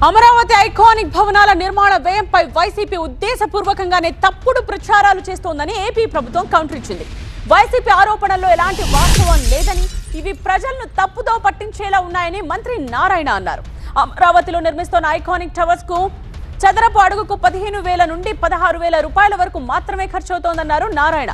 Amaravati iconic భవనాల నిర్మాణ వ్యయంపై YCP ఉద్దేశపూర్వకంగానే తప్పుడు ప్రచారాలు చేస్తోందని ఏపీ ప్రభుత్వం కౌంటర్ ఇచ్చింది. వైసీపీ ఆరోపణల్లో ఎలాంటి వాస్తవం లేదని, ఇవి ప్రజలను తప్పుదో పట్టించేలా ఉన్నాయని మంత్రి నారాయణ అన్నారు. అమరావతిలో నిర్మిస్తున్న ఐకానిక్ టవర్స్ కు చదరపు అడుగుకు 15,000 నుండి 16,000 రూపాయల వరకు మాత్రమే ఖర్చవుతోందన్నారు నారాయణ.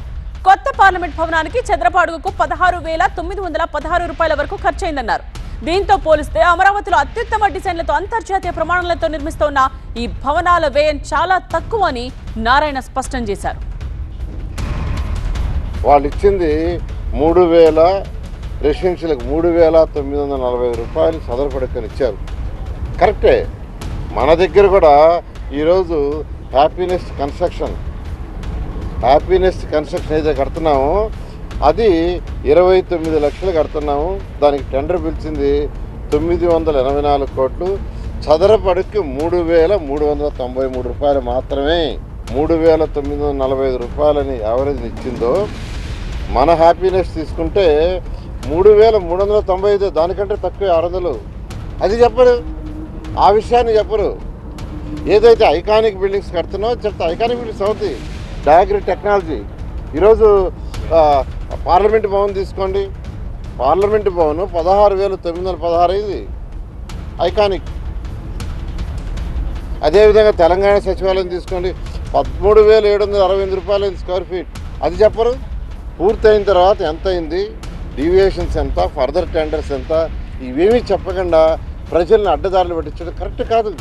కొత్త పార్లమెంట్ భవనానికి చదరపు అడుగుకు 16,916 రూపాయల వరకు ఖర్చయిందన్నారు. దీంతో పోలిస్తే అమరావతిలో అత్యుత్తమ డిజైన్లతో అంతర్జాతీయ ప్రమాణాలతో నిర్మిస్తున్న ఈ భవనాల వ్యయం చాలా తక్కువ అని నారాయణ స్పష్టం చేశారు. వాళ్ళు ఇచ్చింది 3,000 రెసిడెన్షియల్కి 3,945 రూపాయలు సదరపడకని ఇచ్చారు. కరెక్టే. మన దగ్గర కూడా ఈరోజు హ్యాపీనెస్ కన్స్ట్రక్షన్ ఏదైతే కడుతున్నామో అది 29 లక్షలు కడుతున్నాము. దానికి టెండర్ పిలిచింది 984 కోట్లు. చదరపు అడుగుకి 3,393 రూపాయలు మాత్రమే. 3,945 రూపాయలని యావరేజ్ ఇచ్చిందో, మన హ్యాపీనెస్ తీసుకుంటే 3,395, దానికంటే తక్కువ 600. అది చెప్పరు, ఆ విషయాన్ని చెప్పరు. ఏదైతే ఐకానిక్ బిల్డింగ్స్ కడుతున్నావో చెప్తా. ఐకానిక్ బిల్డింగ్స్ అవుతాయి, డయాగ్రీ టెక్నాలజీ. ఈరోజు పార్లమెంట్ భవన్ తీసుకోండి, పార్లమెంట్ భవన్ 16,916 ఇది ఐకానిక్. అదేవిధంగా తెలంగాణ సచివాలయం తీసుకోండి, 13,768 రూపాయలు స్క్వేర్ ఫీట్. అది చెప్పరు. పూర్తయిన తర్వాత ఎంత అయింది, డీవియేషన్స్ ఎంత, ఫర్దర్ టెండర్స్ ఎంత, ఇవేమీ చెప్పకుండా ప్రజల్ని అడ్డదారులు పట్టించడం కరెక్ట్ కాదు.